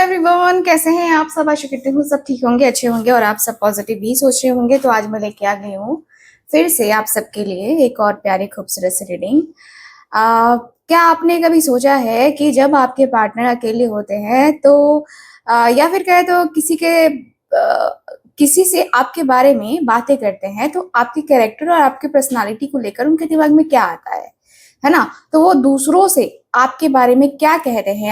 Everyone, कैसे हैं आप सब। आशा करती हूँ सब ठीक होंगे, अच्छे होंगे और आप सब पॉजिटिव भी सोच रहे होंगे। तो आज मैं लेके आ गई हूँ फिर से आप सबके लिए एक और प्यारी खूबसूरत सी रीडिंग। क्या आपने कभी सोचा है कि जब आपके पार्टनर अकेले होते हैं तो या फिर कहे तो किसी से आपके बारे में बातें करते हैं तो आपके कैरेक्टर और आपकी पर्सनालिटी को लेकर उनके दिमाग में क्या आता है ना। तो वो दूसरों से आपके बारे में क्या कहते हैं,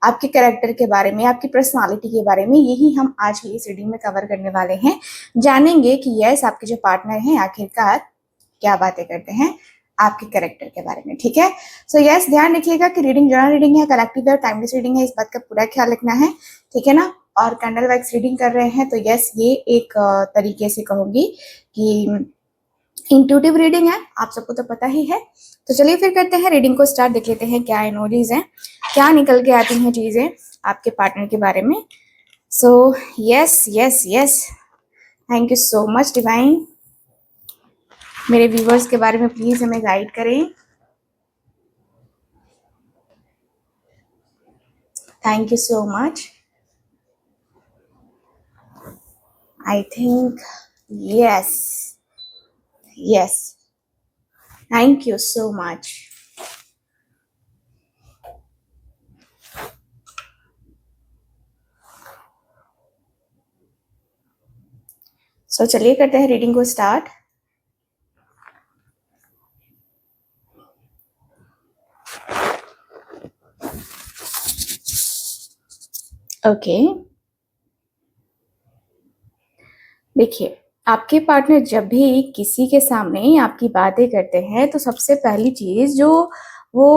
आपके कैरेक्टर के बारे में, आपकी पर्सनालिटी के बारे में, यही हम आज की इस रीडिंग में कवर करने वाले हैं। जानेंगे कि यस, आपके जो पार्टनर हैं आखिरकार क्या बातें करते हैं आपके कैरेक्टर के बारे में। ठीक है, सो यस, ध्यान रखिएगा कि रीडिंग जनरल रीडिंग है, कलेक्टिव और टाइमलेस रीडिंग है, इस बात का पूरा ख्याल रखना है। ठीक है ना। और कैंडल वाइज रीडिंग कर रहे हैं तो यस, ये एक तरीके से कहूंगी कि इंट्यूटिव रीडिंग है, आप सबको तो पता ही है। तो चलिए फिर करते हैं रीडिंग को स्टार्ट। देख लेते हैं क्या एनर्जीज हैं, क्या निकल के आती हैं चीजें आपके पार्टनर के बारे में। So yes yes yes, thank you so much divine. मेरे व्यूवर्स के बारे में प्लीज हमें गाइड करें। Thank you so much. I think yes yes, thank you so much. So चलिए करते हैं रीडिंग को स्टार्ट। ओके, देखिए, आपके पार्टनर जब भी किसी के सामने आपकी बातें करते हैं तो सबसे पहली चीज जो वो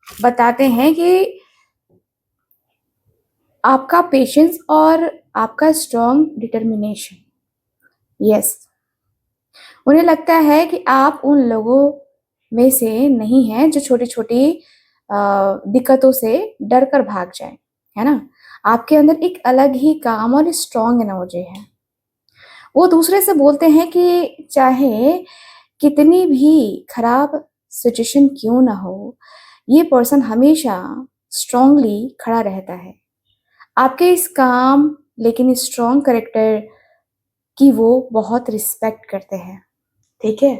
बताते हैं कि आपका पेशेंस और आपका स्ट्रॉन्ग डिटर्मिनेशन। यस, उन्हें लगता है कि आप उन लोगों में से नहीं हैं जो छोटी छोटी दिक्कतों से डर कर भाग जाए, है ना। आपके अंदर एक अलग ही काम और स्ट्रॉन्ग एनर्जी है। वो दूसरे से बोलते हैं कि चाहे कितनी भी खराब सिचुएशन क्यों ना हो, ये पर्सन हमेशा स्ट्रांगली खड़ा रहता है। आपके इस काम लेकिन स्ट्रॉन्ग कैरेक्टर की वो बहुत रिस्पेक्ट करते हैं। ठीक है,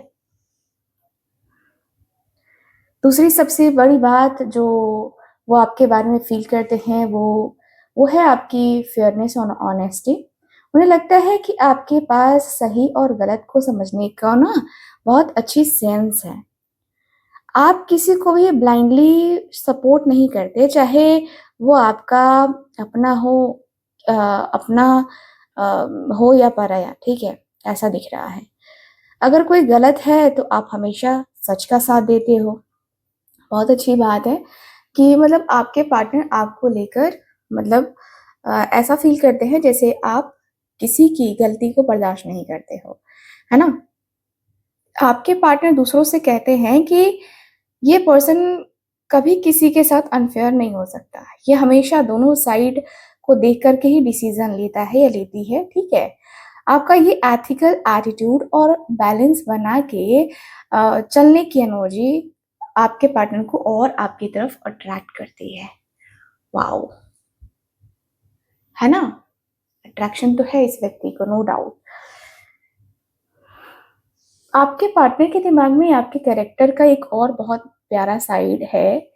दूसरी सबसे बड़ी बात जो वो आपके बारे में फील करते हैं वो है आपकी फेयरनेस और ऑनेस्टी। उन्हें लगता है कि आपके पास सही और गलत को समझने का ना बहुत अच्छी सेंस है। आप किसी को भी ब्लाइंडली सपोर्ट नहीं करते, चाहे वो आपका अपना हो, अपना अ, हो या पराया। ठीक है, ऐसा दिख रहा है। अगर कोई गलत है तो आप हमेशा सच का साथ देते हो। बहुत अच्छी बात है कि मतलब आपके पार्टनर आपको लेकर मतलब ऐसा फील करते हैं जैसे आप किसी की गलती को बर्दाश्त नहीं करते हो, है ना। आपके पार्टनर दूसरों से कहते हैं कि ये पर्सन कभी किसी के साथ अनफेयर नहीं हो सकता। ये हमेशा दोनों साइड को देख करके ही डिसीजन लेता है या लेती है। ठीक है, आपका ये एथिकल एटीट्यूड और बैलेंस बना के चलने की एनर्जी आपके पार्टनर को और आपकी तरफ अट्रैक्ट करती है। वाओ, है ना। अट्रैक्शन तो है इस व्यक्ति को, नो डाउट। आपके पार्टनर के दिमाग में आपके कैरेक्टर का एक और बहुत प्यारा साइड है,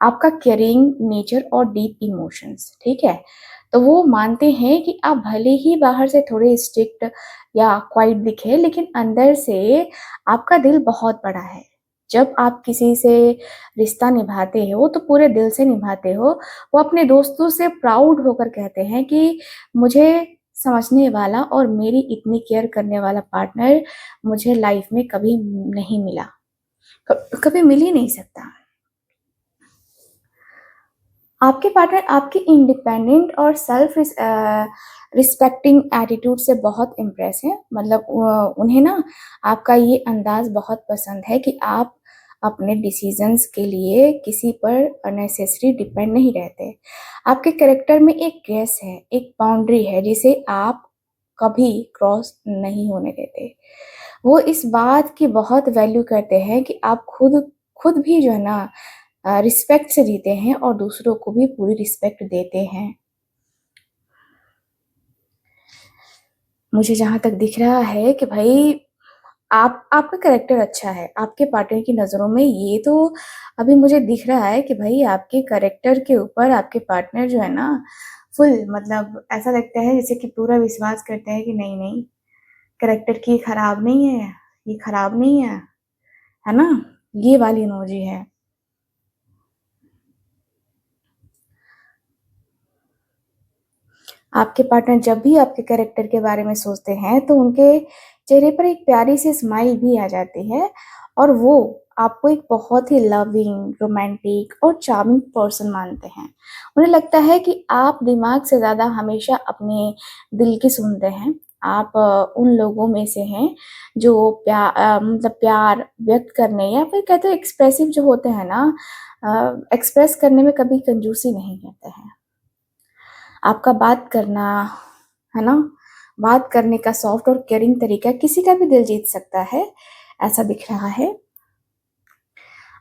आपका केयरिंग नेचर और डीप इमोशंस। ठीक है, तो वो मानते हैं कि आप भले ही बाहर से थोड़े स्ट्रिक्ट या क्वाइट दिखे, लेकिन अंदर से आपका दिल बहुत बड़ा है। जब आप किसी से रिश्ता निभाते हो तो पूरे दिल से निभाते हो। वो अपने दोस्तों से प्राउड होकर कहते हैं कि मुझे समझने वाला और मेरी इतनी केयर करने वाला पार्टनर मुझे लाइफ में कभी नहीं मिला, कभी मिल ही नहीं सकता। आपके पार्टनर आपकी इंडिपेंडेंट और सेल्फ रिस्पेक्टिंग एटीट्यूड से बहुत इम्प्रेस है। मतलब उन्हें ना आपका ये अंदाज बहुत पसंद है कि आप अपने डिसीजंस के लिए किसी पर अननेसेसरी डिपेंड नहीं रहते। आपके कैरेक्टर में एक गैस है, एक बाउंड्री है जिसे आप कभी क्रॉस नहीं होने देते। वो इस बात की बहुत वैल्यू करते हैं कि आप खुद खुद भी जो है ना रिस्पेक्ट से जीते हैं और दूसरों को भी पूरी रिस्पेक्ट देते हैं। मुझे जहाँ तक दिख रहा है कि भाई आपका कैरेक्टर अच्छा है, आपके पार्टनर की नज़रों में ये तो अभी मुझे दिख रहा है कि भाई आपके कैरेक्टर के ऊपर आपके पार्टनर जो है ना, फुल मतलब ऐसा लगता है जैसे कि पूरा विश्वास करते हैं कि नहीं-नहीं, कैरेक्टर की खराब नहीं है, ये खराब नहीं है ना? ये वाली इमोजी है। आपके पार्टनर जब भी आपके कैरेक्टर के बारे में सोचते हैं, तो उनके चेहरे पर एक प्यारी-सी स्माइल भी आ जाती है और वो आपको एक बहुत ही लविंग, रोमांटिक और चार्मिंग पर्सन मानते हैं। उन्हें लगता है कि आप दिमाग से ज़्यादा हमेशा अपने दिल की सुनते हैं। आप उन लोगों में से हैं जो मतलब प्यार व्यक्त करने या फिर कहते हैं एक्सप्रेसिव जो होते हैं ना एक्सप्रेस करने में कभी कंजूसी नहीं करते हैं। आपका बात करना, है ना? बात करने का सॉफ्ट और केयरिंग तरीका किसी का भी दिल जीत सकता है, ऐसा दिख रहा है।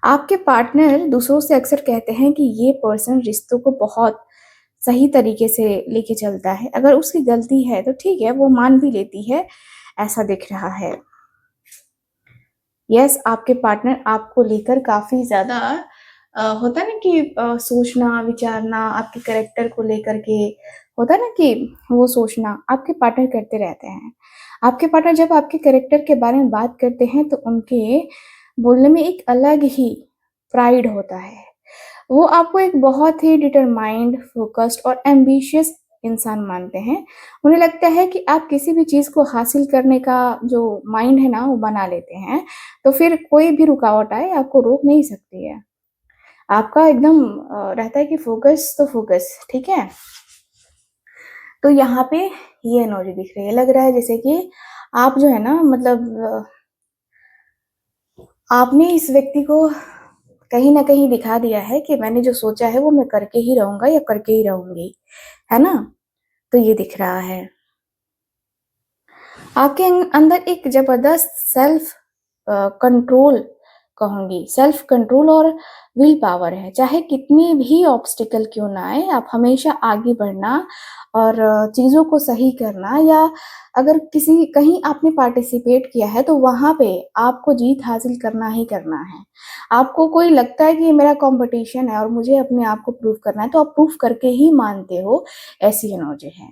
आपके पार्टनर दूसरों से अक्सर कहते हैं कि ये पर्सन रिश्तों को बहुत सही तरीके से लेके चलता है। अगर उसकी गलती है तो ठीक है, वो मान भी लेती है, ऐसा दिख रहा है। यस, आपके पार्टनर आपको लेकर काफ़ी ज़्यादा होता है ना कि सोचना, विचारना, आपके कैरेक्टर को लेकर के होता है ना कि वो सोचना, आपके पार्टनर करते रहते हैं। आपके पार्टनर जब आपके कैरेक्टर के बारे में बात करते हैं, तो उनके बोलने में एक अलग ही प्राइड होता है। वो आपको एक बहुत ही डिटरमाइंड, फ़ोकस्ड और एम्बिशियस इंसान मानते हैं। उन्हें लगता है कि आप किसी भी चीज़ को हासिल करने का जो माइंड है ना, वो बना लेते हैं, तो फिर कोई भी रुकावट आए, आपको रोक नहीं सकती है। आपका एकदम रहता है कि फ़ोकस तो फ़ोकस, ठीक है? तो यहाँ पे ये एनर्जी दिख रही है। लग रहा है जैसे कि आप जो है ना मतलब आपने इस व्यक्ति को कहीं न कहीं दिखा दिया है कि मैंने जो सोचा है वो मैं करके ही रहूँगा या करके ही रहूँगी, है ना? तो ये दिख रहा है। आपके अंदर एक ज़बरदस्त सेल्फ कंट्रोल कहूँगी, सेल्फ कंट्रोल और विल पावर है। चाहे कितनी भी ऑब्स्टिकल क्यों ना आए, आप हमेशा आगे बढ़ना और चीज़ों को सही करना या अगर किसी कहीं आपने पार्टिसिपेट किया है, तो वहाँ पे आपको जीत हासिल करना ही करना है। आपको कोई लगता है कि ये मेरा कॉम्पिटिशन है और मुझे अपने आप को प्रूव करना है, तो आप प्रूव करके ही मानते हो, ऐसी एनर्जी है।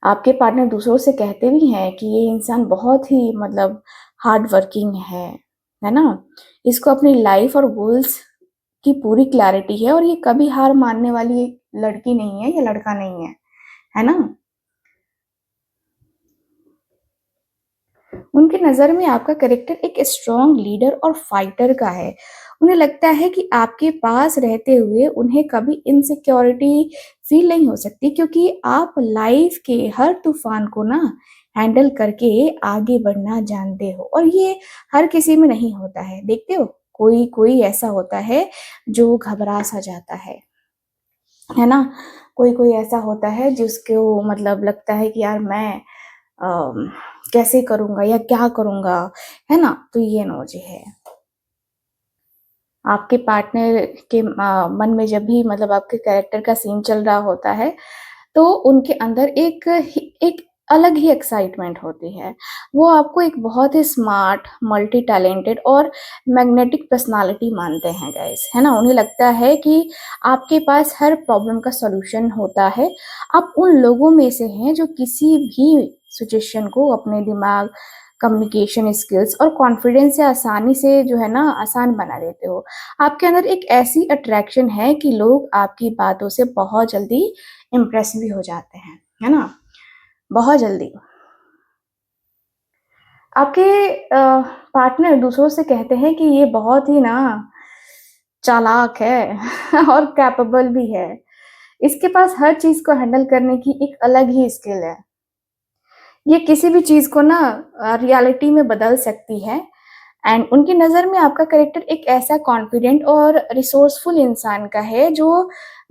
आपके पार्टनर दूसरों से कहते भी हैं कि ये इंसान बहुत ही मतलब हार्ड वर्किंग है ना? इसको अपनी लाइफ और गोल्स की पूरी क्लैरिटी है और ये कभी हार मानने वाली लड़की नहीं है या लड़का नहीं है ना? उनकी नज़र में आपका कैरेक्टर एक स्ट्रॉन्ग लीडर और फाइटर का है। उन्हें लगता है कि आपके पास रहते हुए उन्हें कभी इनसिक्योरिटी फ़ील नहीं हो सकती क्योंकि आप लाइफ़ के हर तूफ़ान को ना हैंडल करके आगे बढ़ना जानते हो और ये हर किसी में नहीं होता है। देखते हो, कोई-कोई ऐसा होता है जो घबरा-सा जाता है ना? कोई-कोई ऐसा होता है जिसको मतलब लगता है कि यार मैं अम, कैसे करूँगा या क्या करूँगा, है ना? तो ये एनर्जी है। आपके पार्टनर के मन में जब भी मतलब आपके कैरेक्टर का सीन चल रहा होता है, तो उनके अंदर एक अलग ही एक्साइटमेंट होती है। वो आपको एक बहुत ही स्मार्ट, मल्टी टैलेंटेड और मैग्नेटिक पर्सनैलिटी मानते हैं गाइज़, है ना? उन्हें लगता है कि आपके पास हर प्रॉब्लम का सॉल्यूशन होता है। आप उन लोगों में से हैं जो किसी भी सिचुएशन को अपने दिमाग, कम्युनिकेशन स्किल्स और कॉन्फिडेंस से आसानी से जो है ना आसान बना देते हो। आपके अंदर एक ऐसी अट्रैक्शन है कि लोग आपकी बातों से बहुत जल्दी इम्प्रेस भी हो जाते हैं, है ना? बहुत जल्दी। आपके पार्टनर दूसरों से कहते हैं कि ये बहुत ही ना चालाक है और कैपेबल भी है। इसके पास हर चीज़ को हैंडल करने की एक अलग ही स्किल है। ये किसी भी चीज़ को ना रियलिटी में बदल सकती है एंड उनकी नज़र में आपका कैरेक्टर एक ऐसा कॉन्फिडेंट और रिसोर्सफुल इंसान का है जो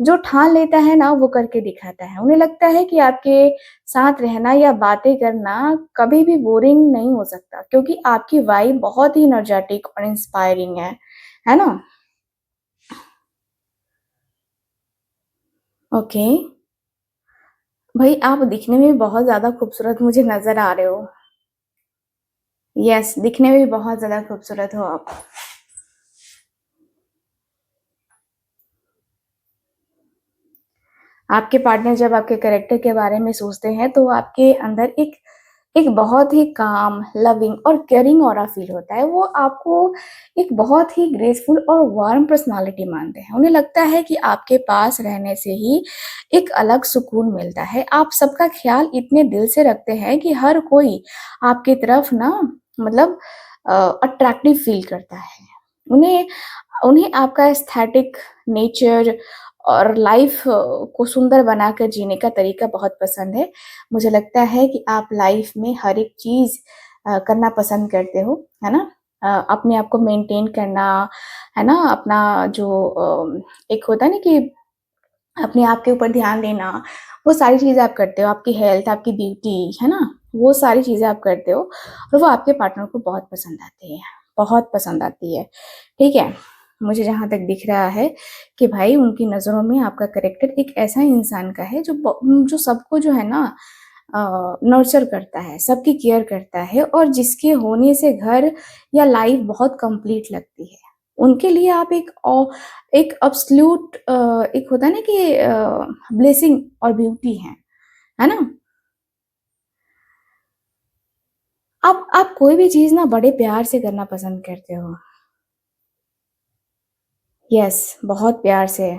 जो ठान लेता है ना वो करके दिखाता है। उन्हें लगता है कि आपके साथ रहना या बातें करना कभी भी बोरिंग नहीं हो सकता क्योंकि आपकी वाइब बहुत ही एनर्जेटिक और इंस्पायरिंग है ना? ओके। भई आप दिखने में बहुत ज़्यादा खूबसूरत मुझे नज़र आ रहे हो। यस, दिखने में भी बहुत ज़्यादा खूबसूरत हो आप। आपके पार्टनर जब आपके कैरेक्टर के बारे में सोचते हैं तो आपके अंदर एक एक बहुत ही काम, लविंग और केयरिंग ऑरा फ़ील होता है। वो आपको एक बहुत ही ग्रेसफुल और वार्म पर्सनैलिटी मानते हैं। उन्हें लगता है कि आपके पास रहने से ही एक अलग सुकून मिलता है। आप सबका ख़्याल इतने दिल से रखते हैं कि हर कोई आपकी तरफ ना मतलब अट्रैक्टिव फ़ील करता है। उन्हें उन्हें आपका एस्थेटिक नेचर और लाइफ को सुंदर बनाकर जीने का तरीका बहुत पसंद है। मुझे लगता है कि आप लाइफ में हर एक चीज़ करना पसंद करते हो, है ना? अपने आप को मेंटेन करना, है ना? अपना जो एक होता है ना कि अपने आप के ऊपर ध्यान देना, वो सारी चीज़ें आप करते हो। आपकी हेल्थ, आपकी ब्यूटी, है ना? वो सारी चीज़ें आप करते हो और वो आपके पार्टनर को बहुत पसंद आती है, बहुत पसंद आती है। ठीक है? मुझे जहाँ तक दिख रहा है कि भाई उनकी नज़रों में आपका कैरेक्टर एक ऐसा इंसान का है जो सबको जो है ना नर्चर करता है, सबकी केयर करता है और जिसके होने से घर या लाइफ़ बहुत कंप्लीट लगती है। उनके लिए आप एक एब्सोल्यूट एक होता है ना कि ब्लेसिंग और ब्यूटी हैं, है ना? आप कोई भी चीज़ ना बड़े प्यार से करना पसंद करते हो। यस, बहुत प्यार से।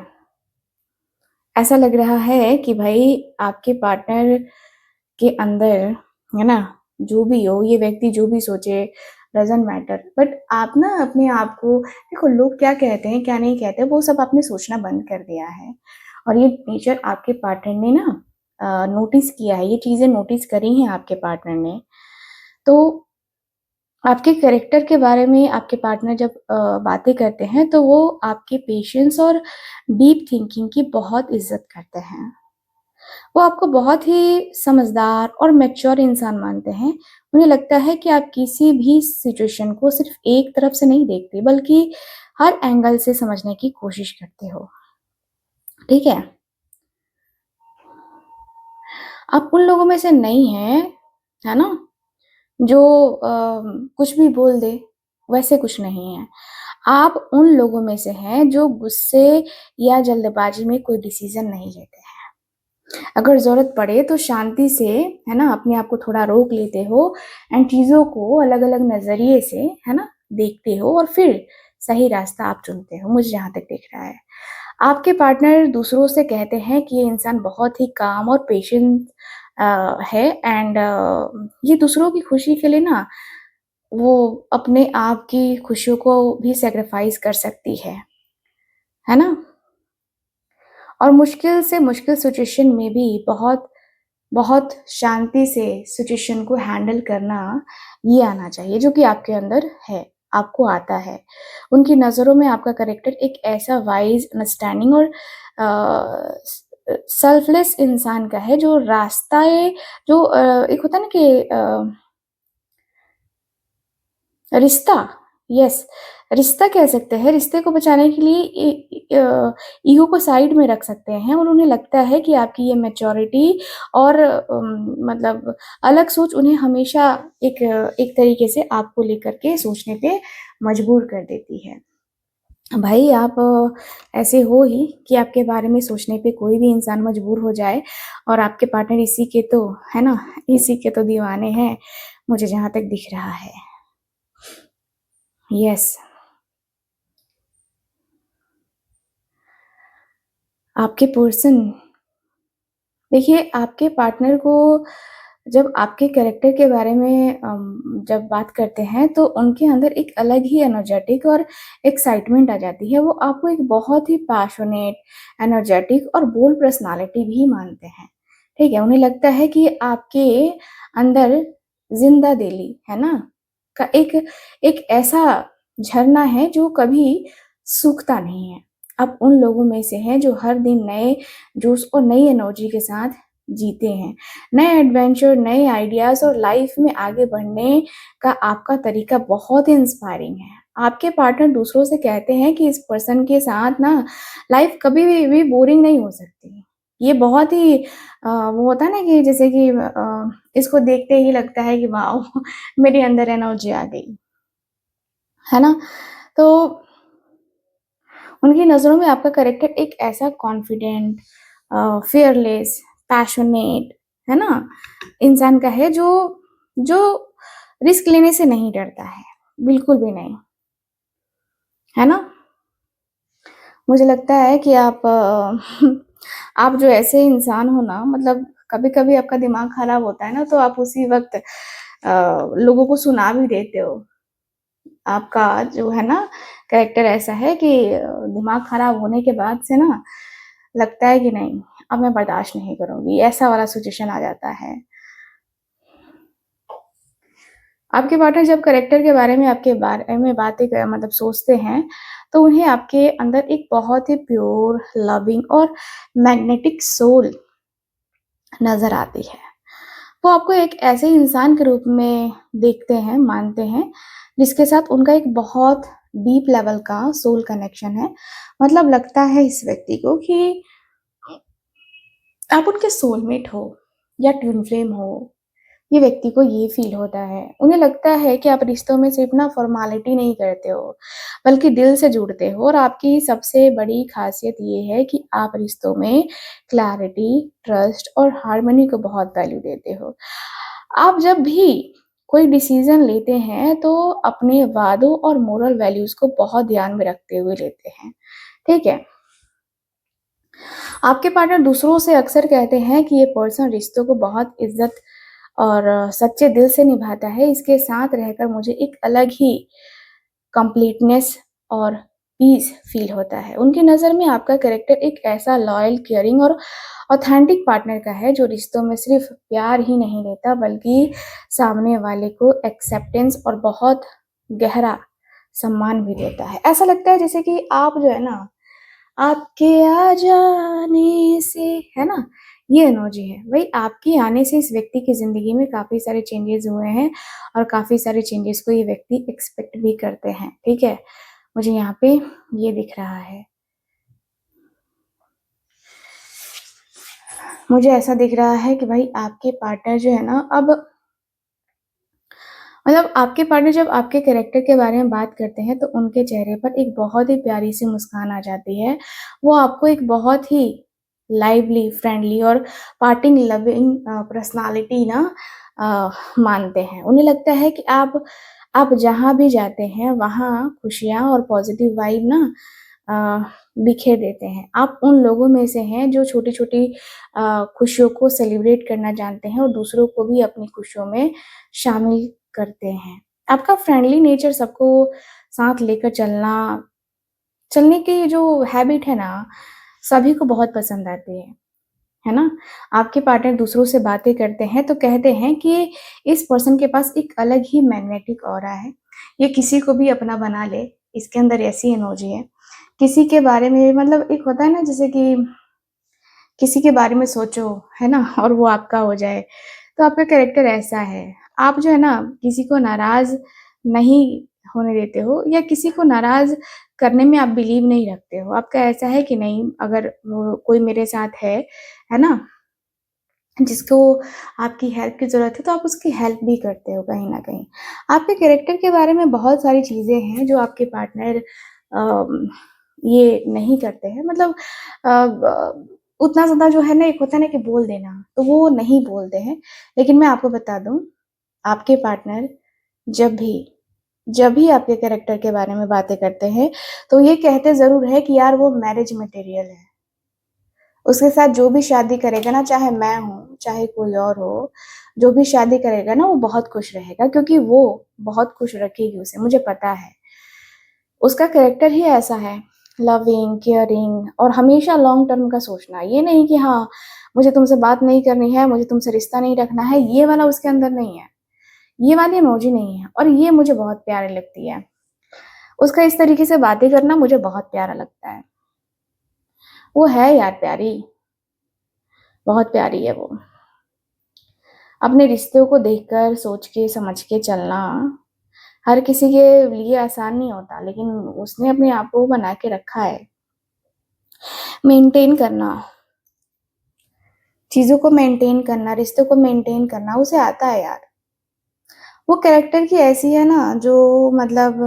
ऐसा लग रहा है कि भई आपके पार्टनर के अंदर, है ना? जो भी हो, ये व्यक्ति जो भी सोचे डज़न्ट मैटर बट आप ना अपने आप को देखो लोग क्या कहते हैं, क्या नहीं कहते, वो सब आपने सोचना बंद कर दिया है। और ये नेचर आपके पार्टनर ने ना नोटिस किया है, ये चीज़ें नोटिस करी हैं आपके पार्टनर ने। तो आपके कैरेक्टर के बारे में आपके पार्टनर जब बातें करते हैं, तो वो आपके पेशेंस और डीप थिंकिंग की बहुत इज़्ज़त करते हैं। वो आपको बहुत ही समझदार और मैच्योर इंसान मानते हैं। उन्हें लगता है कि आप किसी भी सिचुएशन को सिर्फ़ एक तरफ से नहीं देखते, बल्कि हर एंगल से समझने की कोशिश करते हो। ठीक है? आप उन लोगों में से नहीं हैं, है ना? जो कुछ भी बोल दे, वैसे कुछ नहीं है। आप उन लोगों में से हैं जो गुस्से या जल्दबाज़ी में कोई डिसीज़न नहीं लेते हैं। अगर ज़रूरत पड़े तो शांति से, है ना, अपने आप को थोड़ा रोक लेते हो एंड चीज़ों को अलग-अलग नज़रिए से, है ना, देखते हो और फिर सही रास्ता आप चुनते हो, मुझे जहाँ तक दिख रहा है। आपके पार्टनर दूसरों से कहते हैं कि ये इंसान बहुत ही काम और पेशेंस है एंड ये दूसरों की खुशी के लिए ना वो अपने आप की खुशियों को भी सैक्रिफ़ाइस कर सकती है ना? और मुश्किल से मुश्किल सिचुएशन में भी बहुत बहुत शांति से सिचुएशन को हैंडल करना ये आना चाहिए जो कि आपके अंदर है, आपको आता है। उनकी नज़रों में आपका कैरेक्टर एक ऐसा वाइज़, अंडरस्टैंडिंग और सेल्फलेस इंसान का है जो एक होता है ना कि रिश्ता, यस, रिश्ता कह सकते हैं, रिश्ते को बचाने के लिए ईगो को साइड में रख सकते हैं और उन्हें लगता है कि आपकी ये मैच्योरिटी और मतलब अलग सोच उन्हें हमेशा एक तरीके से आपको लेकर के सोचने पे मजबूर कर देती है। भाई आप ऐसे हो ही कि आपके बारे में सोचने पे कोई भी इंसान मजबूर हो जाए और आपके पार्टनर इसी के तो, है ना, इसी के तो दीवाने हैं, मुझे जहाँ तक दिख रहा है। यस। आपके पर्सन देखिए, आपके पार्टनर को जब आपके कैरेक्टर के बारे में जब बात करते हैं, तो उनके अंदर एक अलग ही एनर्जेटिक और एक्साइटमेंट आ जाती है। वो आपको एक बहुत ही पैशनेट, एनर्जेटिक और बोल्ड पर्सनैलिटी भी मानते हैं, ठीक है? उन्हें लगता है कि आपके अंदर ज़िंदा दिली, है ना? का एक एक ऐसा झरना है जो कभी सूखता नहीं है। आप उन लोगों में से हैं जो हर दिन नए जोश और नई एनर्जी के साथ जीते हैं। नए एडवेंचर, नए आइडियाज़ और लाइफ़ में आगे बढ़ने का आपका तरीका बहुत ही इंस्पायरिंग है। आपके पार्टनर दूसरों से कहते हैं कि इस पर्सन के साथ ना लाइफ़ कभी भी बोरिंग नहीं हो सकती। ये बहुत ही वो होता है ना कि जैसे कि इसको देखते ही लगता है कि वाओ! मेरे अंदर एनर्जी आ गई, है ना? तो उनकी नज़रों में आपका कैरेक्टर एक ऐसा कॉन्फिडेंट फियरलेस, पैशनेट, है ना? इंसान का है जो जो रिस्क लेने से नहीं डरता है, बिल्कुल भी नहीं, है ना? मुझे लगता है कि आप आप जो ऐसे इंसान हो ना मतलब कभी-कभी आपका दिमाग खराब होता है ना, तो आप उसी वक़्त लोगों को सुना भी देते हो। आपका जो है ना कैरेक्टर ऐसा है कि दिमाग खराब होने के बाद से ना लगता है कि नहीं, अब मैं बर्दाश्त नहीं करूँगी, ऐसा वाला सिचुएशन आ जाता है। आपके पार्टनर जब कैरेक्टर के बारे में आपके बारे में बातें क मतलब सोचते हैं, तो उन्हें आपके अंदर एक बहुत ही प्योर, लविंग और मैग्नेटिक सोल नज़र आती है। वो आपको एक ऐसे इंसान के रूप में देखते हैं, मानते हैं, जिसके साथ उनका एक बहुत डीप लेवल का सोल कनेक्शन है। मतलब लगता है इस व्यक्ति को कि आप उनके सोलमेट हो या ट्विन फ्लेम हो। ये व्यक्ति को ये फ़ील होता है। उन्हें लगता है कि आप रिश्तों में सिर्फ़ ना फ़ॉर्मेलिटी नहीं करते हो, बल्कि दिल से जुड़ते हो और आपकी सबसे बड़ी ख़ासियत ये है कि आप रिश्तों में क्लैरिटी, ट्रस्ट और हार्मनी को बहुत वैल्यू देते हो। आप जब भी कोई डिसीज़न लेते हैं, तो अपने वादों और मोरल वैल्यूज़ को बहुत ध्यान में रखते हुए लेते हैं, ठीक है? आपके पार्टनर दूसरों से अक्सर कहते हैं कि ये पर्सन रिश्तों को बहुत इज़्ज़त और सच्चे दिल से निभाता है। इसके साथ रहकर मुझे एक अलग ही कंप्लीटनेस और पीस फ़ील होता है। उनकी नज़र में आपका कैरेक्टर एक ऐसा लॉयल, केयरिंग और ऑथेंटिक पार्टनर का है जो रिश्तों में सिर्फ़ प्यार ही नहीं देता बल्कि सामने वाले को एक्सेप्टेंस और बहुत गहरा सम्मान भी देता है। ऐसा लगता है जैसे कि आप जो है ना आपके आ जाने से, है ना? ये एनर्जी है। वही आपके आने से इस व्यक्ति की ज़िंदगी में काफ़ी सारे चेंजेज़ हुए हैं और काफ़ी सारे चेंजेज़ को ये व्यक्ति एक्सपेक्ट भी करते हैं, ठीक है? मुझे यहाँ पे ये दिख रहा है। मुझे ऐसा दिख रहा है कि भाई आपके पार्टनर जो है ना अब मतलब आपके पार्टनर जब आपके कैरेक्टर के बारे में बात करते हैं, तो उनके चेहरे पर एक बहुत ही प्यारी-सी मुस्कान आ जाती है। वो आपको एक बहुत ही लाइवली, फ्रेंडली और पार्टिंग लविंग पर्सनैलिटी ना मानते हैं। उन्हें लगता है कि आप जहाँ भी जाते हैं, वहाँ खुशियाँ और पॉज़िटिव वाइब ना अ, बिखेर देते हैं। आप उन लोगों में से हैं जो छोटी-छोटी खुशियों को सेलिब्रेट करना जानते हैं और दूसरों को भी अपनी खुशियों में शामिल करते हैं। आपका फ्रेंडली नेचर सबको साथ लेकर चलने की जो हैबिट है ना, सभी को बहुत पसंद आती है ना? आपके पार्टनर दूसरों से बातें करते हैं तो कहते हैं कि इस पर्सन के पास एक अलग ही मैग्नेटिक ऑरा है। ये किसी को भी अपना बना ले, इसके अंदर ऐसी एनर्जी है। किसी के बारे में मतलब एक होता है ना जैसे कि किसी के बारे में सोचो, है ना? और वो आपका हो जाए, तो आपका कैरेक्टर ऐसा है। आप जो है ना किसी को नाराज़ नहीं होने देते हो या किसी को नाराज़ करने में आप बिलीव नहीं रखते हो। आपका ऐसा है कि नहीं अगर वो कोई मेरे साथ है ना? जिसको आपकी हेल्प की ज़रूरत है, तो आप उसकी हेल्प भी करते हो कहीं न कहीं। आपके कैरेक्टर के बारे में बहुत सारी चीज़ें हैं जो आपके पार्टनर अम, ये नहीं करते हैं मतलब ब उतना ज़्यादा जो है ना एक होता है ना कि बोल देना, तो वो नहीं बोलते हैं। लेकिन मैं आपको बता दूँ, आपके पार्टनर जब भी जब भी आपके कैरेक्टर के बारे में बातें करते हैं, तो ये कहते ज़रूर हैं कि यार वो मैरिज मटेरियल है। उसके साथ जो भी शादी करेगा ना, चाहे मैं हूँ, चाहे कोई और हो, जो भी शादी करेगा ना, वो बहुत खुश रहेगा क्योंकि वो बहुत खुश रखेगी उसे, मुझे पता है। उसका कैरेक्टर ही ऐसा है, लविंग, केयरिंग और हमेशा लॉन्ग टर्म का सोचना। ये नहीं कि हाँ, मुझे तुमसे बात नहीं करनी है, मुझे तुमसे रिश्ता नहीं रखना है, ये वाला उसके अंदर नहीं है। ये वाली इमोजी नहीं है और ये मुझे बहुत प्यारी लगती है। उसका इस तरीके से बातें करना मुझे बहुत प्यारा लगता है। वो है यार प्यारी, बहुत प्यारी है वो। अपने रिश्तों को देखकर, सोच के, समझ के चलना हर किसी के लिए आसान नहीं होता, लेकिन उसने अपने आप को बना के रखा है। मेंटेन करना चीज़ों को मेंटेन करना, रिश्तों को मेंटेन करना उसे आता है यार। वो कैरेक्टर की ऐसी है ना जो मतलब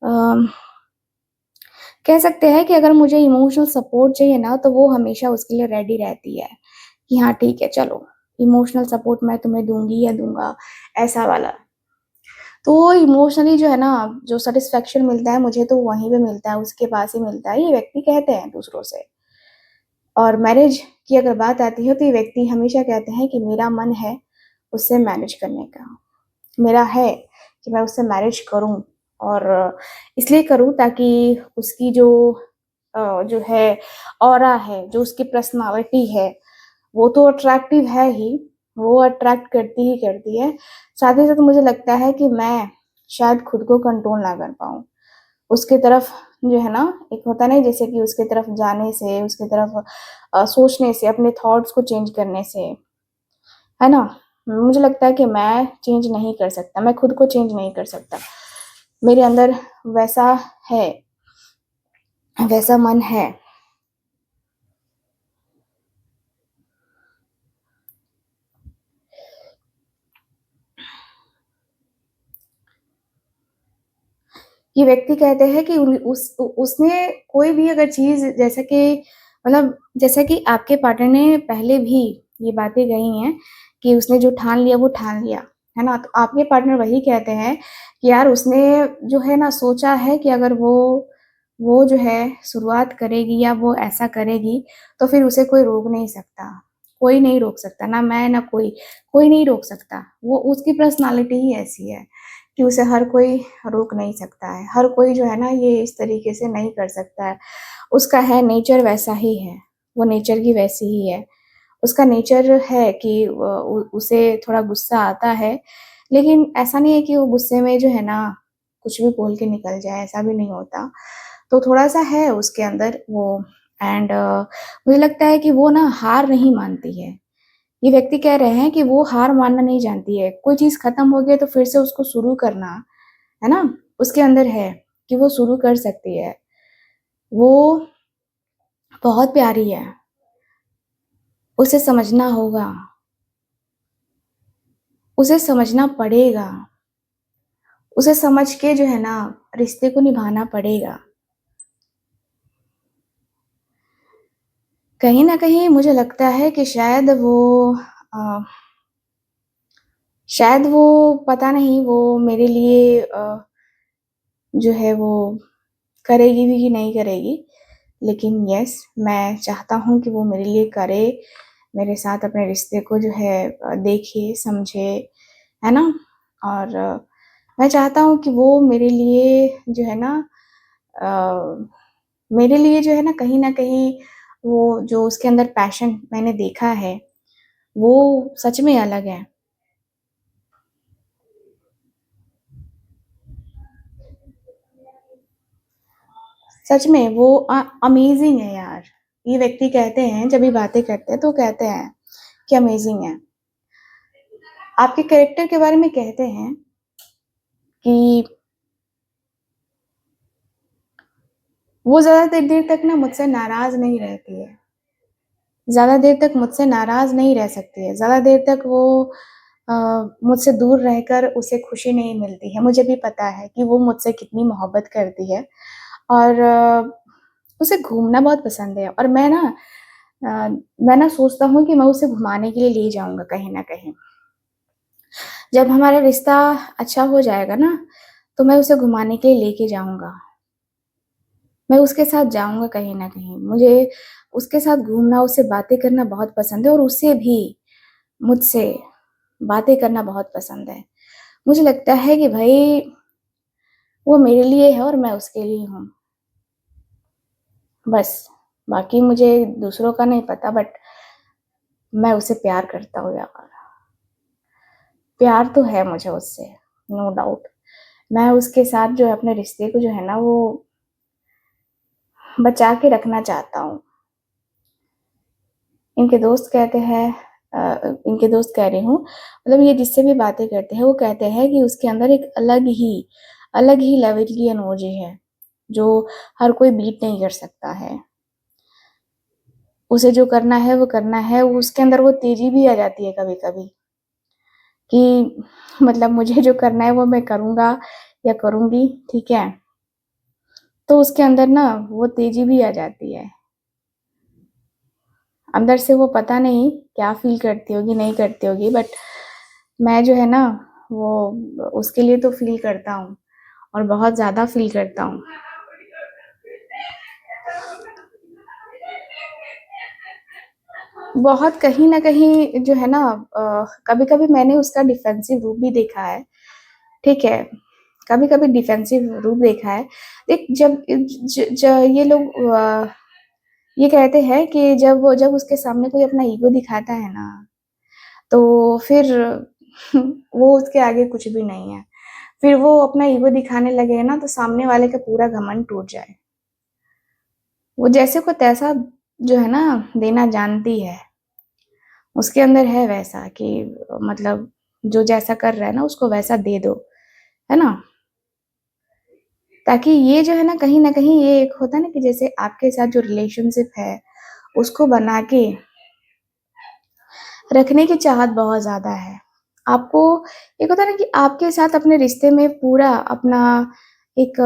अ, कह सकते हैं कि अगर मुझे इमोशनल सपोर्ट चाहिए ना तो वो हमेशा उसके लिए रेडी रहती है, कि हाँ ठीक है चलो, इमोशनल सपोर्ट मैं तुम्हें दूँगी या दूँगा, ऐसा वाला। तो वो इमोशनली जो है ना, जो सैटिस्फैक्शन मिलता है मुझे तो वहीं पे मिलता है, उसके पास ही मिलता है, ये व्यक्ति कहते हैं दूसरों से। और मैरिज की अगर बात आती है तो ये व्यक्ति हमेशा कहते हैं कि मेरा मन है उससे मैरिज करने का। मेरा है कि मैं उससे मैरिज करूँ और इसलिए करूँ ताकि उसकी जो है ऑरा है, जो उसकी पर्सनैलिटी है, वो तो अट्रैक्टिव है ही, वो अट्रैक्ट करती ही करती है। साथ ही साथ मुझे लगता है कि मैं शायद खुद को कंट्रोल ना कर पाऊँ। उसकी तरफ जो है ना, एक होता है ना जैसे कि उसकी तरफ जाने से, उसकी तरफ सोचने से, अपने थॉट्स को चेंज करने से, है ना? मुझे लगता है कि मैं चेंज नहीं कर सकता, मैं खुद को चेंज नहीं कर सकता। मेरे अंदर वैसा है, वैसा मन है। ये व्यक्ति कहते हैं कि उसने कोई भी अगर चीज़ जैसा कि मतलब जैसा कि आपके पार्टनर ने पहले भी ये बातें कही हैं कि उसने जो ठान लिया वो ठान लिया, है ना? तो आपके पार्टनर वही कहते हैं कि यार उसने जो है ना सोचा है कि अगर वो जो है शुरुआत करेगी या वो ऐसा करेगी, तो फिर उसे कोई रोक नहीं सकता। कोई नहीं रोक सकता, ना मैं ना कोई, कोई नहीं रोक सकता। वो उसकी पर्सनैलिटी ही ऐसी है कि उसे हर कोई रोक नहीं सकता है। हर कोई जो है ना ये इस तरीके से नहीं कर सकता है। उसका है नेचर वैसा ही है, वो नेचर की वैसी ही है। उसका नेचर है कि उसे थोड़ा गुस्सा आता है, लेकिन ऐसा नहीं है कि वो गुस्से में जो है ना कुछ भी बोल के निकल जाए, ऐसा भी नहीं होता। तो थोड़ा-सा है उसके अंदर वो एंड मुझे लगता है कि वो ना हार नहीं मानती है। ये व्यक्ति कह रहे हैं कि वो हार मानना नहीं जानती है। कोई चीज़ खत्म हो गई है तो फिर से उसको शुरू करना, है ना? उसके अंदर है कि वो शुरू कर सकती है। वो बहुत प्यारी है, उसे समझना होगा, उसे समझना पड़ेगा, उसे समझ के जो है ना रिश्ते को निभाना पड़ेगा। कहीं न कहीं मुझे लगता है कि अ, शायद वो पता नहीं वो मेरे लिए जो है वो करेगी भी कि नहीं करेगी। लेकिन येस, मैं चाहता हूँ कि वो मेरे लिए करे, मेरे साथ अपने रिश्ते को जो है देखे, समझे, है ना? और मैं चाहता हूँ कि वो मेरे लिए जो है ना अ, मेरे लिए जो है ना कहीं न कहीं वो जो उसके अंदर पैशन मैंने देखा है, वो सच में अलग है। सच में वो अमेज़िंग है यार। ये व्यक्ति कहते हैं जब ये बातें करते हैं तो कहते हैं कि अमेज़िंग है। आपके कैरेक्टर के बारे में कहते हैं कि वो ज़्यादा देर तक ना मुझसे नाराज़ नहीं रहती है। ज़्यादा देर तक मुझसे नाराज़ नहीं रह सकती है। ज़्यादा देर तक वो अ, मुझसे दूर रहकर उसे खुशी नहीं मिलती है। मुझे भी पता है कि वो मुझसे कितनी मोहब्बत करती है और उसे घूमना बहुत पसंद है और अ, मैं ना सोचता हूँ कि मैं उसे घुमाने के लिए ले जाऊँगा कहीं न कहीं। जब हमारा रिश्ता अच्छा हो जाएगा ना, तो मैं उसे घुमाने के लिए लेके जाऊँगा। मैं उसके साथ जाऊँगा कहीं न कहीं। मुझे उसके साथ घूमना, उससे बातें करना बहुत पसंद है और उसे भी मुझसे बातें करना बहुत पसंद है। मुझे लगता है कि भई वो मेरे लिए है और मैं उसके लिए हूँ, बस। बाकी मुझे दूसरों का नहीं पता बट मैं उसे प्यार करता हूँ यार। प्यार तो है मुझे उससे, नो डाउट। मैं उसके साथ जो है अपने रिश्ते को जो है ना वो बचा के रखना चाहता हूँ। इनके दोस्त कहते हैं इनके दोस्त कह रही हूँ, मतलब ये जिससे भी बातें करते हैं, वो कहते हैं कि उसके अंदर एक अलग ही लेवल की एनर्जी है, जो हर कोई बीट नहीं कर सकता है। उसे जो करना है वो करना है, उसके अंदर वो तेज़ी भी आ जाती है कभी-कभी कि मतलब मुझे जो करना है वो मैं करूँगा या करूँगी, ठीक है? तो उसके अंदर ना वो तेज़ी भी आ जाती है। अंदर से वो पता नहीं क्या फ़ील करती होगी, नहीं करती होगी, बट मैं जो है ना वो उसके लिए तो फ़ील करता हूँ और बहुत ज़्यादा फ़ील करता हूँ। बहुत कहीं न कहीं जो है ना कभी-कभी मैंने उसका डिफेंसिव रूप भी देखा है, ठीक है? कभी-कभी डिफेंसिव रूप देखा है। एक जब ज ज ये लोग ये कहते हैं कि जब उसके सामने कोई अपना ईगो दिखाता है ना, तो फिर वो उसके आगे कुछ भी नहीं है। फिर वो अपना ईगो दिखाने लगे ना, तो सामने वाले का पूरा घमंड टूट जाए। वो जैसे को तैसा जो है ना देना जानती है। उसके अंदर है वैसा कि मतलब जो जैसा कर रहा है ना उसको वैसा दे दो, है ना? ताकि ये जो है ना कहीं न कहीं ये एक होता है ना कि जैसे आपके साथ जो रिलेशनशिप है, उसको बना के रखने की चाहत बहुत ज़्यादा है। आपको एक होता है ना कि आपके साथ अपने रिश्ते में पूरा अपना एक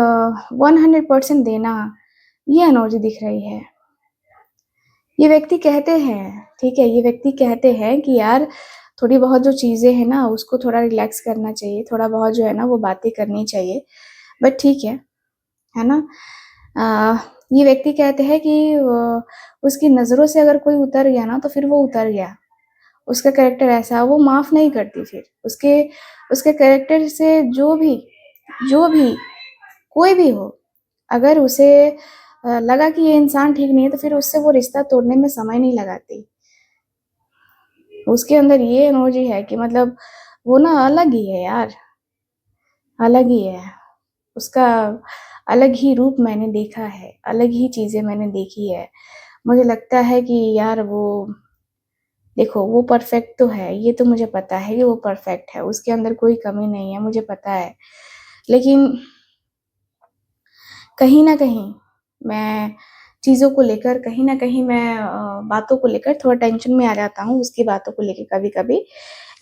100% देना, ये एनर्जी दिख रही है। ये व्यक्ति कहते हैं, ठीक है? ये व्यक्ति कहते हैं कि यार थोड़ी बहुत जो चीज़ें हैं ना उसको थोड़ा रिलैक्स करना चाहिए, थोड़ा बहुत जो है ना वो बातें करनी चाहिए। बट ठीक है ना? ये व्यक्ति कहते हैं कि उसकी नज़रों से अगर कोई उतर गया ना तो फिर वो उतर गया। उसका कैरेक्टर ऐसा वो माफ़ नहीं करती फिर। उसके उसके कैरेक्टर से जो भी कोई भी हो, अगर उसे लगा कि ये इंसान ठीक नहीं है तो फिर उससे वो रिश्ता तोड़ने में समय नहीं लगाती। उसके अंदर ये एनर्जी है कि मतलब वो ना अलग ही है यार, अलग ही है। उसका अलग ही रूप मैंने देखा है, अलग ही चीज़ें मैंने देखी है। मुझे लगता है कि यार वो देखो वो परफ़ेक्ट तो है, ये तो मुझे पता है कि वो परफ़ेक्ट है, उसके अंदर कोई कमी नहीं है, मुझे पता है। लेकिन कहीं न कहीं मैं चीज़ों को लेकर कहीं न कहीं मैं बातों को लेकर थोड़ा टेंशन में आ जाता हूँ उसकी बातों को लेके कभी-कभी।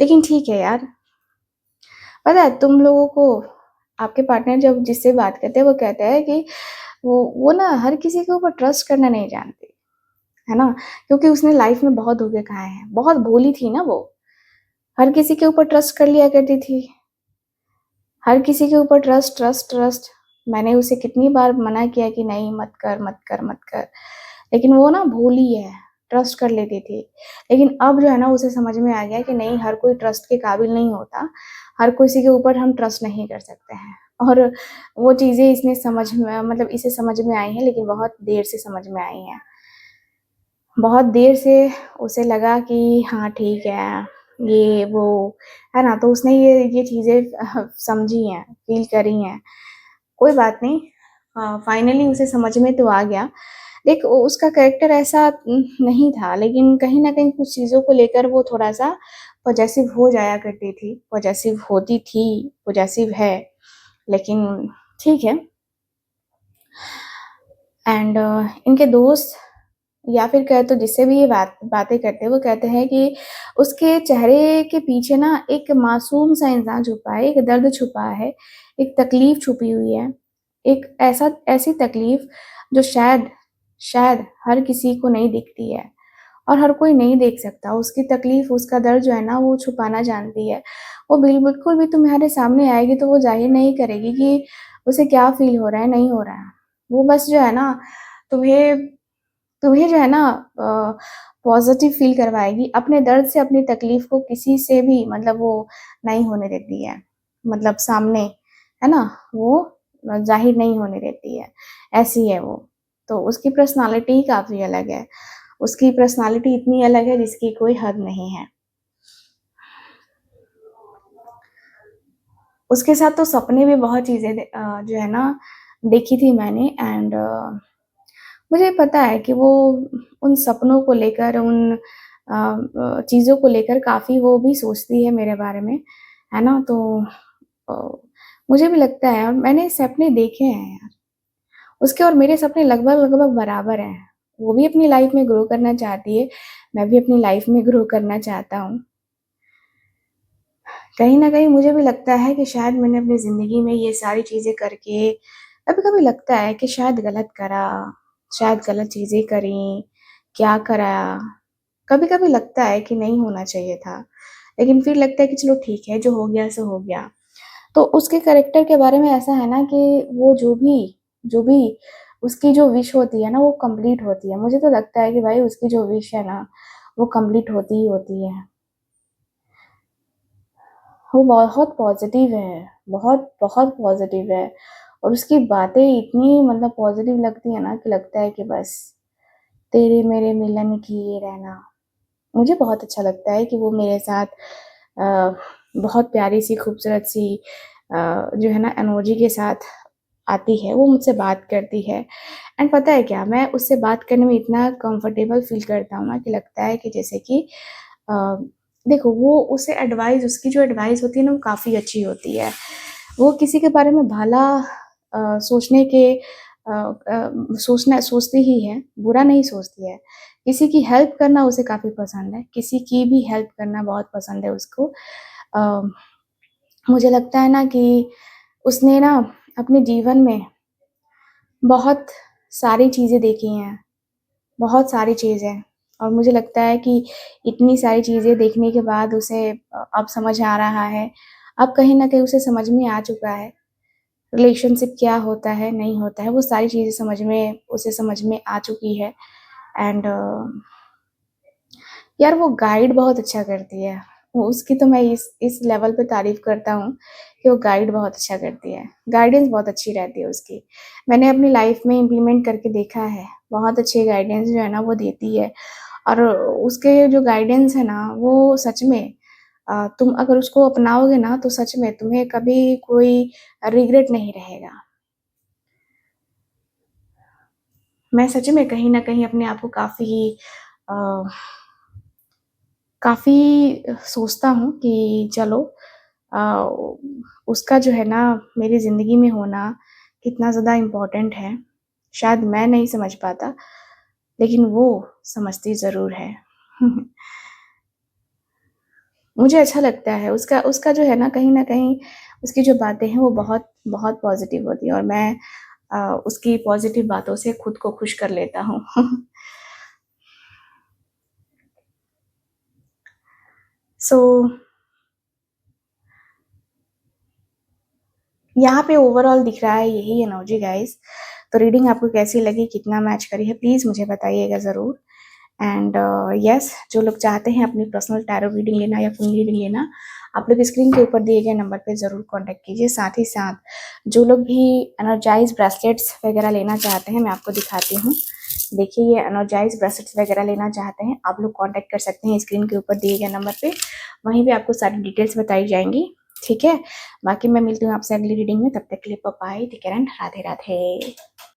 लेकिन ठीक है यार, पता है तुम लोगों को आपके पार्टनर जब जिससे बात करते हैं वो कहता है कि वो ना हर किसी के ऊपर ट्रस्ट करना नहीं जानती, है ना? क्योंकि उसने लाइफ़ में बहुत धोखे खाए हैं, बहुत भोली थी ना वो। हर किसी के ऊपर ट्रस्ट कर लिया करती थी। हर किसी के ऊपर ट्रस्ट, ट्रस्ट, ट्रस्ट। मैंने उसे कितनी बार मना किया कि नहीं मत कर, मत कर, मत कर। लेकिन वो ना भोली है, ट्रस्ट कर लेती थी। लेकिन अब जो है ना उसे समझ में आ गया कि नहीं हर कोई ट्रस्ट के काबिल नहीं होता। हर किसी के ऊपर हम ट्रस्ट नहीं कर सकते हैं। और वो चीज़ें इसने समझ में मतलब इसे समझ में आई हैं लेकिन बहुत देर से समझ में आई हैं। बहुत देर से उसे लगा कि हाँ ठीक है, ये वो, है ना? तो उसने ये चीज़ें समझी हैं, फ़ील करी हैं। कोई बात नहीं फाइनली उसे समझ में तो आ गया। देख उसका कैरेक्टर ऐसा नहीं था लेकिन कहीं न कहीं कुछ चीज़ों को लेकर वो थोड़ा-सा पॉसेसिव हो जाया करती थी, पॉसेसिव होती थी, पॉसेसिव है, लेकिन ठीक है। एंड इनके दोस्त या फिर कहे तो जिससे भी ये बातें करते हैं, वो कहते हैं कि उसके चेहरे के पीछे ना एक मासूम सा इंसान छुपा है, एक दर्द छुपा है, एक तकलीफ़ छुपी हुई है। एक ऐसी तकलीफ़ जो शायद शायद हर किसी को नहीं दिखती है और हर कोई नहीं देख सकता। उसकी तकलीफ़, उसका दर्द जो है ना वो छुपाना जानती है। वो बिल्कुल भी तुम्हारे सामने आएगी तो वो ज़ाहिर नहीं करेगी कि उसे क्या फ़ील हो रहा है, नहीं हो रहा है। वो बस जो है ना तुम्हें तुम्हें जो है ना पॉज़िटिव फ़ील करवाएगी, अपने दर्द से, अपनी तकलीफ़ को किसी से भी मतलब वो नहीं होने देती है। मतलब सामने, है ना? वो ज़ाहिर नहीं होने देती है, ऐसी है वो। तो उसकी पर्सनैलिटी ही काफ़ी अलग है। उसकी पर्सनैलिटी इतनी अलग है जिसकी कोई हद नहीं है। उसके साथ तो सपने भी बहुत चीज़ें जो है ना देखी थी मैंने एंड मुझे पता है कि वो उन सपनों को लेकर चीज़ों को लेकर काफ़ी वो भी सोचती है मेरे बारे में, है ना? तो अ, मुझे भी लगता है और मैंने सपने देखे हैं यार, उसके और मेरे सपने लगभग-लगभग बराबर हैं। वो भी अपनी लाइफ में ग्रो करना चाहती है, मैं भी अपनी लाइफ में ग्रो करना चाहता हूँ। कहीं न कहीं मुझे भी लगता है कि शायद मैंने अपनी ज़िंदगी में ये सारी चीज़ें करके कभी-कभी लगता है कि शायद गलत करा, शायद गलत चीज़ें करी, क्या करा? कभी-कभी लगता है कि नहीं होना चाहिए था, लेकिन फिर लगता है कि चलो ठीक है, जो हो गया सो हो गया। तो उसके कैरेक्टर के बारे में ऐसा है ना कि वो जो भी उसकी जो विश होती है ना, वो कंप्लीट होती है। मुझे तो लगता है कि भाई उसकी जो विश है ना, वो कंप्लीट होती ही होती है। वो बहुत पॉज़िटिव है, बहुत पॉज़िटिव है और उसकी बातें इतनी मतलब पॉज़िटिव लगती है ना कि लगता है कि बस तेरे मेरे मिलन की ये रहना। मुझे बहुत अच्छा लगता है कि वो मेरे साथ अ, बहुत प्यारी-सी, खूबसूरत-सी जो है ना एनर्जी के साथ आती है, वो मुझसे बात करती है एंड पता है क्या? मैं उससे बात करने में इतना कंफ़र्टेबल फ़ील करता हूँ ना कि लगता है कि जैसे कि अ, देखो वो उसे एडवाइस उसकी जो एडवाइस होती है ना, वो काफ़ी अच्छी होती है। वो किसी के बारे में भला सोचने के सोचती ही है, बुरा नहीं सोचती है। किसी की हेल्प करना उसे काफ़ी पसंद है, किसी की भी हेल्प करना बहुत पसंद है उसको। अ, मुझे लगता है ना कि उसने ना अपने जीवन में बहुत सारी चीज़ें देखी हैं, बहुत सारी चीज़ें और मुझे लगता है कि इतनी सारी चीज़ें देखने के बाद उसे अब समझ आ रहा है, अब कहीं न कहीं उसे समझ में आ चुका है, रिलेशनशिप क्या होता है, नहीं होता है, वो सारी चीज़ें उसे समझ में आ चुकी है एंड यार वो गाइड बहुत अच्छा करती है। वो उसकी तो मैं इस लेवल पे तारीफ़ करता हूँ कि वो गाइड बहुत अच्छा करती है। गाइडेंस बहुत अच्छी रहती है उसकी। मैंने अपनी लाइफ़ में इम्प्लीमेंट करके देखा है। बहुत अच्छी गाइडेंस जो है ना वो देती है और उसके जो गाइडेंस है ना वो सच में तुम अगर उसको अपनाओगे ना तो सच में तुम्हें कभी कोई रिग्रेट नहीं रहेगा। मैं सच में कहीं न कहीं अपने आप को अ काफ़ी सोचता हूँ कि चलो अ, उसका जो है ना मेरी ज़िंदगी में होना कितना ज़्यादा इम्पोर्टेंट है। शायद मैं नहीं समझ पाता, लेकिन वो समझती ज़रूर है। मुझे अच्छा लगता है उसका उसका जो है ना कहीं न कहीं उसकी जो बातें हैं वो बहुत पॉज़िटिव होती हैं और मैं उसकी पॉज़िटिव बातों से खुद को खुश कर लेता हूँ। सो यहाँ पे ओवरऑल दिख रहा है यही एनर्जी गाइस। तो रीडिंग आपको कैसी लगी, कितना मैच करी है, प्लीज़ मुझे बताइएगा ज़रूर। एंड येस जो लोग चाहते हैं अपनी पर्सनल टैरो रीडिंग लेना या कुंडली रीडिंग लेना, आप लोग स्क्रीन के ऊपर दिए गए नंबर पे ज़रूर कॉन्टैक्ट कीजिए। साथ ही साथ जो लोग भी एनर्जाइज़ ब्रेसलेट्स वगैरह लेना चाहते हैं, मैं आपको दिखाती हूँ। देखिए ये एनर्जाइज़ ब्रेसलेट्स वगैरह लेना चाहते हैं, आप लोग कॉन्टैक्ट कर सकते हैं स्क्रीन के ऊपर दिए गए नंबर पे। वहीं पे आपको सारी डिटेल्स बताई जाएँगी, ठीक है? बाकी मैं मिलती हूँ आपसे अगली रीडिंग में, तब तक के लिए bye-bye, take care and Radhe Radhe.